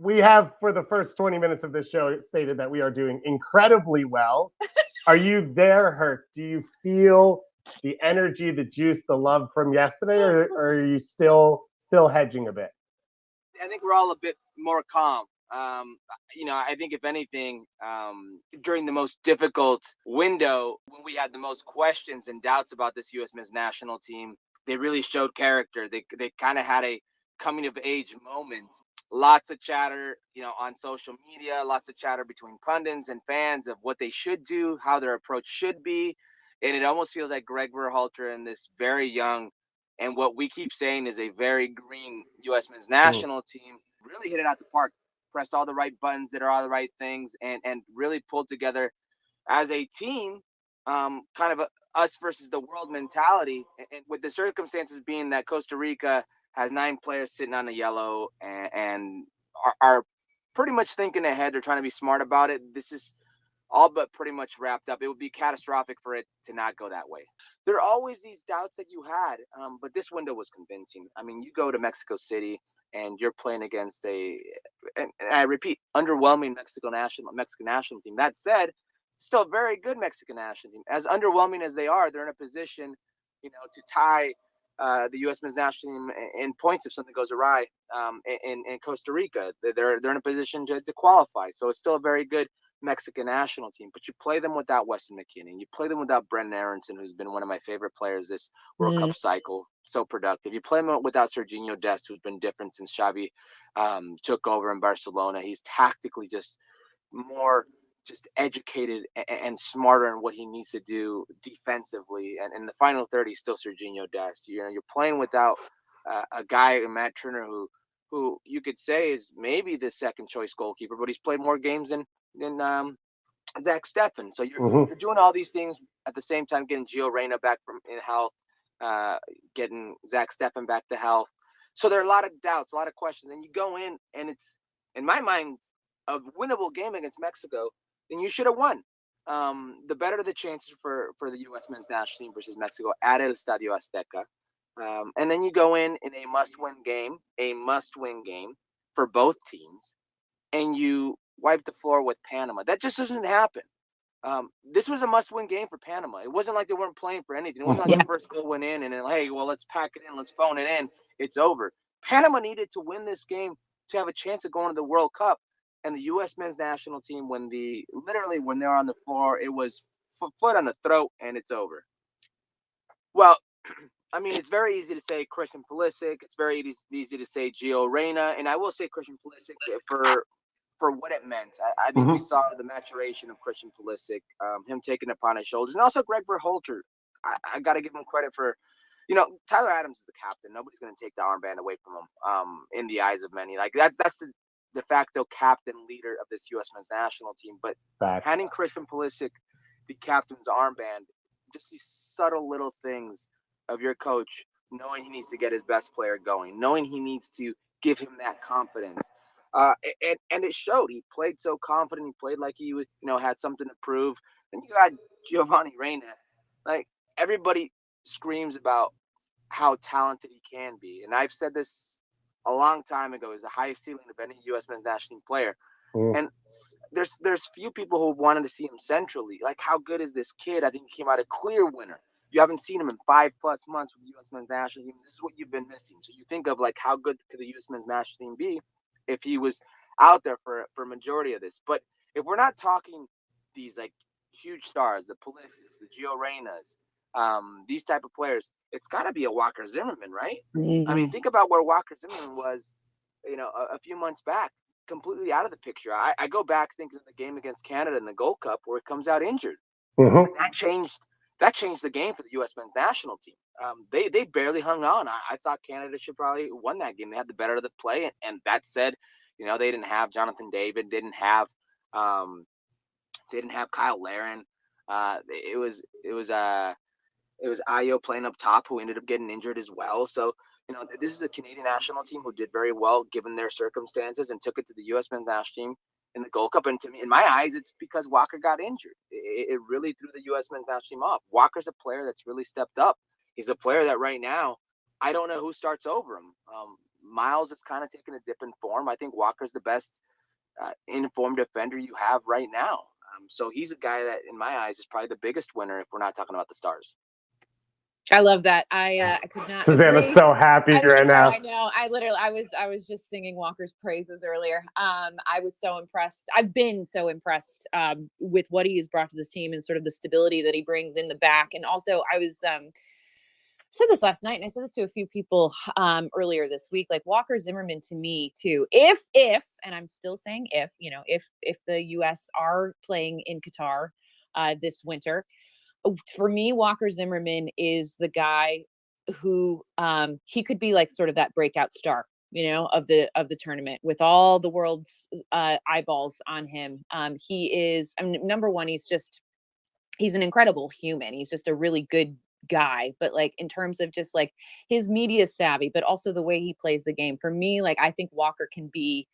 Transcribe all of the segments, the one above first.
we have, for the first 20 minutes of this show, stated that we are doing incredibly well. Are you there, Herc? Do you feel the energy, the juice, the love from yesterday, or are you still hedging a bit? I think we're all a bit more calm. I think if anything, during the most difficult window, when we had the most questions and doubts about this U.S. men's national team, they really showed character. They kind of had a coming of age moment. Lots of chatter, on social media, lots of chatter between pundits and fans of what they should do, how their approach should be. And it almost feels like Greg Berhalter and this very young, and what we keep saying is a very green U.S. men's national team really hit it out the park, pressed all the right buttons, did all the right things, and really pulled together as a team, kind of us versus the world mentality. And with the circumstances being that Costa Rica has 9 players sitting on the yellow and are pretty much thinking ahead. They're trying to be smart about it. This is all but pretty much wrapped up. It would be catastrophic for it to not go that way. There are always these doubts that you had, but this window was convincing. I mean, you go to Mexico City and you're playing against and I repeat, underwhelming Mexican national team. That said, still a very good Mexican national team. As underwhelming as they are, they're in a position, to tie the U.S. men's national team in points if something goes awry in Costa Rica. They're in a position to qualify. So it's still a very good Mexican national team, but you play them without Weston McKennie. You play them without Brendan Aronson, who's been one of my favorite players this World Cup cycle, so productive. You play them without Serginho Dest, who's been different since Xavi took over in Barcelona. He's tactically just more educated and smarter in what he needs to do defensively. And in the final third, he's still Serginho Dest. You're playing without a guy, Matt Turner, who you could say is maybe the second choice goalkeeper, but he's played more games than Zach Steffen. So you're doing all these things at the same time, getting Gio Reyna back in health, getting Zach Steffen back to health. So there are a lot of doubts, a lot of questions, and you go in, and it's, in my mind, a winnable game against Mexico. Then you should have won. The better the chances for the U.S. men's national team versus Mexico at El Estadio Azteca. And then you go in a must-win game for both teams, and you wipe the floor with Panama. That just doesn't happen. This was a must-win game for Panama. It wasn't like they weren't playing for anything. It wasn't like the first goal went in and then, hey, well, let's pack it in, let's phone it in. It's over. Panama needed to win this game to have a chance of going to the World Cup. And the U.S. men's national team, when they're on the floor, it was foot on the throat, and it's over. Well, I mean, it's very easy to say Christian Pulisic. It's very easy to say Gio Reyna. And I will say Christian Pulisic for what it meant. I think we saw the maturation of Christian Pulisic, him taking it upon his shoulders. And also Greg Berhalter. I got to give him credit for, Tyler Adams is the captain. Nobody's going to take the armband away from him in the eyes of many. Like, that's the de facto captain leader of this U.S. men's national team. But handing Christian Pulisic the captain's armband, just these subtle little things of your coach knowing he needs to get his best player going, knowing he needs to give him that confidence. And it showed. He played so confident. He played like he had something to prove. Then you got Giovanni Reyna. Like, everybody screams about how talented he can be. And I've said this a long time ago, is the highest ceiling of any U.S. men's national team player. And there's few people who have wanted to see him centrally. Like, how good is this kid? I think he came out a clear winner. You haven't seen him in 5+ months with the U.S. men's national team. This is what you've been missing. So you think of, like, how good could the U.S. men's national team be if he was out there for a majority of this. But if we're not talking these, like, huge stars, the Pulisics, the Gio Reynas, these type of players, it's got to be a Walker Zimmerman, right? I mean, think about where Walker Zimmerman was, a few months back, completely out of the picture. I go back thinking of the game against Canada in the Gold Cup where it comes out injured. That changed the game for the U.S. men's national team. They barely hung on. I thought Canada should probably won that game. They had the better of the play, and that said, they didn't have Jonathan David, didn't have Kyle Larin. It was Ayo playing up top, who ended up getting injured as well. So, this is a Canadian national team who did very well given their circumstances and took it to the U.S. men's national team in the Gold Cup. And to me, in my eyes, it's because Walker got injured. It really threw the U.S. men's national team off. Walker's a player that's really stepped up. He's a player that right now, I don't know who starts over him. Miles is kind of taking a dip in form. I think Walker's the best informed defender you have right now. So he's a guy that, in my eyes, is probably the biggest winner if we're not talking about the stars. I love that. I could not. Susanna's agree. so happy right now. I know. I was just singing Walker's praises earlier. I was so impressed. I've been so impressed with what he has brought to this team and sort of the stability that he brings in the back. And also, I was said this last night, and I said this to a few people earlier this week. Like, Walker Zimmerman, to me too, if and I'm still saying if the U.S. are playing in Qatar this winter, for me, Walker Zimmerman is the guy who he could be like sort of that breakout star, of the tournament, with all the world's eyeballs on him. He is, I mean, number one, he's an incredible human. He's just a really good guy. But like, in terms of just like his media savvy, but also the way he plays the game, for me, like, I think Walker can be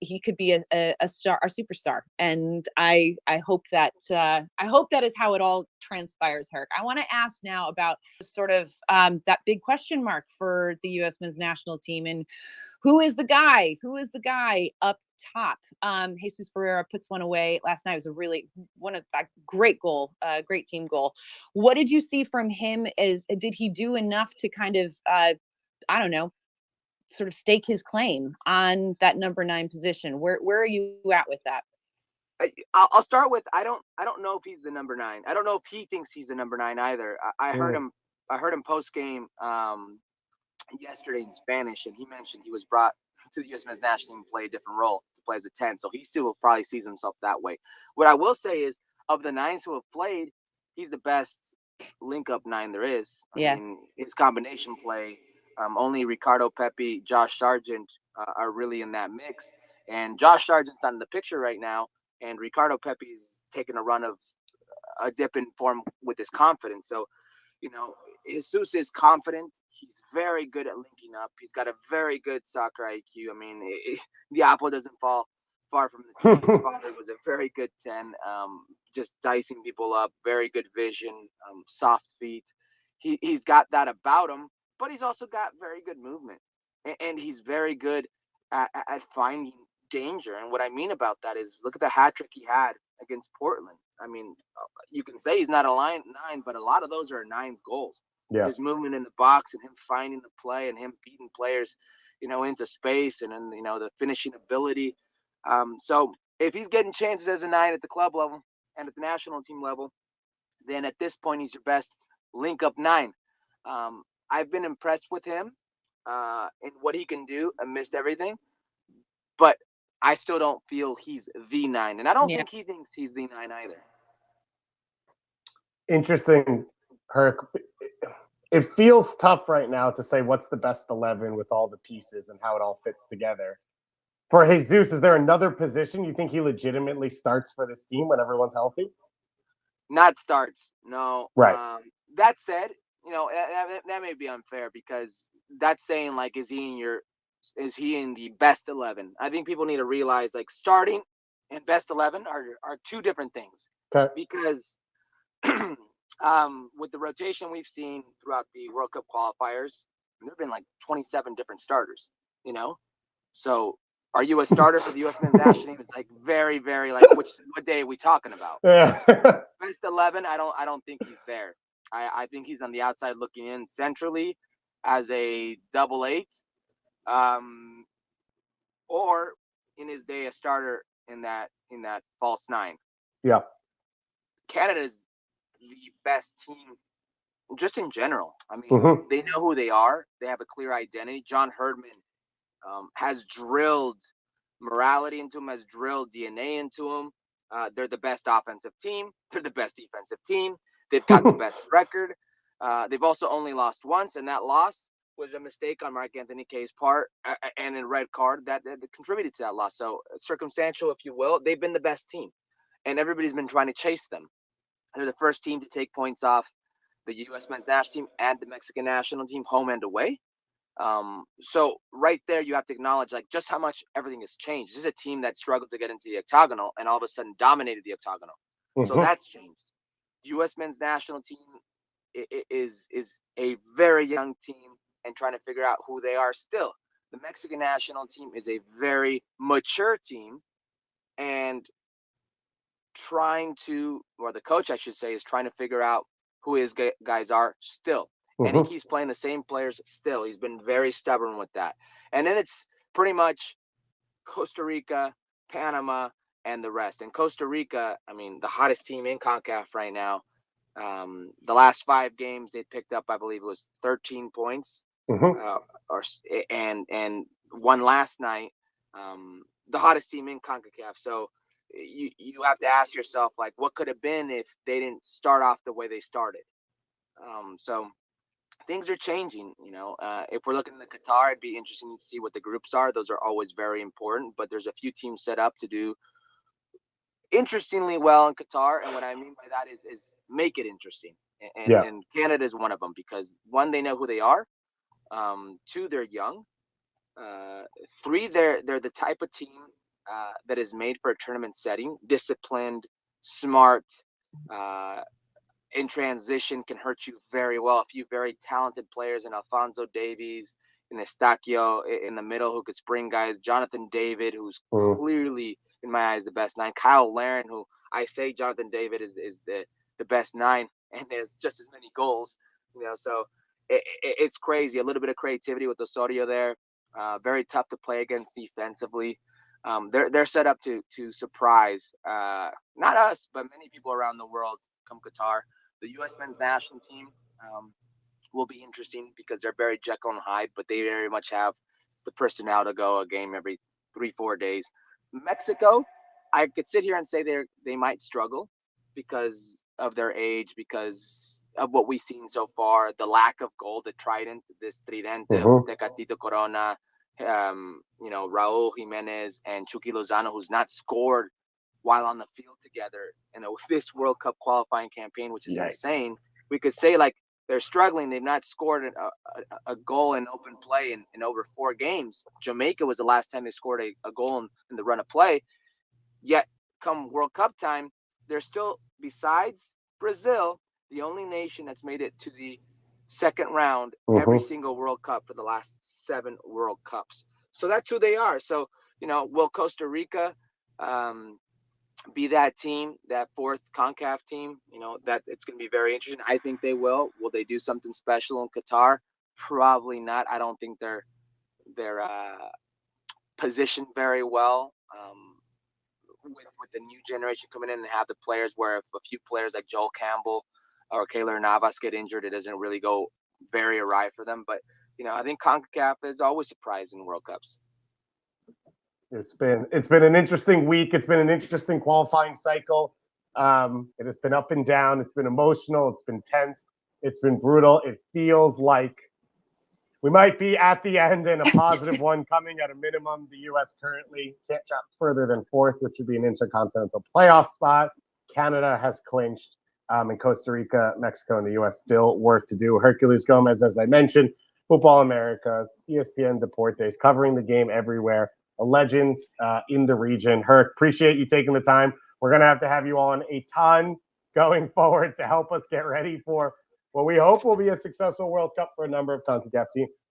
he could be a star, a superstar. And I hope that is how it all transpires, Herc. I want to ask now about sort of that big question mark for the U.S. men's national team, and who is the guy up top? Jesus Ferreira puts one away last night. It was a really great goal, great team goal. What did you see from him? Did he do enough to kind of, I don't know, sort of stake his claim on that number 9 position? Where are you at with that? I'll start with, I don't know if he's the number 9. I don't know if he thinks he's the number 9 either. I heard him post game yesterday in Spanish, and he mentioned he was brought to the U.S. men's national team to play a different role, to play as a 10. So he still probably sees himself that way. What I will say is, of the 9s who have played, he's the best link-up 9 there is. I mean, his combination play, only Ricardo Pepi, Josh Sargent are really in that mix. And Josh Sargent's not in the picture right now, and Ricardo Pepi's taking a run of a dip in form with his confidence. So, Jesus is confident. He's very good at linking up. He's got a very good soccer IQ. I mean, the apple doesn't fall far from the tree. His father was a very good 10, just dicing people up, very good vision, soft feet. He's got that about him, but he's also got very good movement. And he's very good at finding danger. And what I mean about that is, look at the hat trick he had against Portland. I mean, you can say he's not a 9, but a lot of those are 9's goals. Yeah. His movement in the box and him finding the play and him beating players, into space, and then, the finishing ability. So if he's getting chances as a 9 at the club level and at the national team level, then at this point he's your best link-up 9. I've been impressed with him and what he can do amidst everything, but I still don't feel he's the 9, and I don't think he thinks he's the 9 either. Interesting, Herc. It feels tough right now to say what's the best 11 with all the pieces and how it all fits together. For Jesus, is there another position you think he legitimately starts for this team when everyone's healthy? Not starts, no. Right. That said, that may be unfair, because that's saying, like, is he in the best 11? I think people need to realize, like, starting and best 11 are two different things. Okay. Because with the rotation we've seen throughout the World Cup qualifiers, there have been like 27 different starters, So are you a starter for the U.S. men's national team? It's like very, very, like, what day are we talking about? Yeah. Best 11, I don't think he's there. I think he's on the outside looking in centrally as a double 8, or in his day a starter in that false 9. Yeah. Canada is the best team just in general. I mean, they know who they are. They have a clear identity. John Herdman has drilled morality into him, has drilled DNA into him. They're the best offensive team. They're the best defensive team. They've got the best record. They've also only lost once, and that loss was a mistake on Marc-Anthony Kaye's part, and a red card that contributed to that loss. So circumstantial, if you will. They've been the best team, and everybody's been trying to chase them. They're the first team to take points off the U.S. men's national team and the Mexican national team, home and away. So right there, you have to acknowledge, like, just how much everything has changed. This is a team that struggled to get into the octagonal and all of a sudden dominated the octagonal. So that's changed. The U.S. men's national team is a very young team and trying to figure out who they are still. the Mexican national team is a very mature team, and the coach, I should say, is trying to figure out who his guys are still. And he keeps playing the same players still. He's been very stubborn with that. And then it's pretty much Costa Rica, Panama, and the rest. And Costa Rica, I mean, the hottest team in CONCACAF right now. The last 5 games they picked up, I believe it was 13 points, and won last night. The hottest team in CONCACAF. So you have to ask yourself, like, what could have been if they didn't start off the way they started. So things are changing. If we're looking at Qatar, it'd be interesting to see what the groups are. Those are always very important, but there's a few teams set up to do interestingly well in Qatar. And what I mean by that is make it interesting. And Canada is one of them, because 1, they know who they are. 2, they're young. 3, they're the type of team that is made for a tournament setting, disciplined, smart, in transition, can hurt you very well. A few very talented players in Alphonso Davies, in Estacio in the middle, who could spring guys. Jonathan David, who's clearly, in my eyes, the best 9. Kyle Larin, who I say Jonathan David is the best 9 and has just as many goals. So it's crazy. A little bit of creativity with Osorio there. Very tough to play against defensively. They're set up to surprise not us, but many people around the world come Qatar. The U.S. men's national team will be interesting because they're very Jekyll and Hyde, but they very much have the personnel to go a game every 3-4 days. Mexico, I could sit here and say they might struggle because of their age, because of what we've seen so far, the lack of goal, the trident, this tridente, Tecatito Corona, Raul Jimenez and Chucky Lozano, who's not scored while on the field together in this World Cup qualifying campaign, which is insane. We could say, like, they're struggling. They've not scored a goal in open play in over 4 games. Jamaica was the last time they scored a goal in the run of play. Yet, come World Cup time, they're still, besides Brazil, the only nation that's made it to the second round every single World Cup for the last 7 World Cups. So that's who they are. So, will Costa Rica be that team, that 4th CONCACAF team? That it's going to be very interesting. I think they will. Will they do something special in Qatar? Probably not. I don't think they're positioned very well with the new generation coming in and have the players where if a few players like Joel Campbell or Keylor Navas get injured, it doesn't really go very awry for them. But, I think CONCACAF is always surprising in World Cups. It's been an interesting week. It's been an interesting qualifying cycle. It has been up and down. It's been emotional. It's been tense. It's been brutal. It feels like we might be at the end and a positive one coming at a minimum. The U.S. currently can't drop further than 4th, which would be an intercontinental playoff spot. Canada has clinched. And Costa Rica, Mexico, and the U.S. still work to do. Herculez Gomez, as I mentioned, Football Americas, ESPN Deportes, covering the game everywhere. A legend in the region. Herc, appreciate you taking the time. We're going to have you on a ton going forward to help us get ready for what we hope will be a successful World Cup for a number of CONCACAF teams.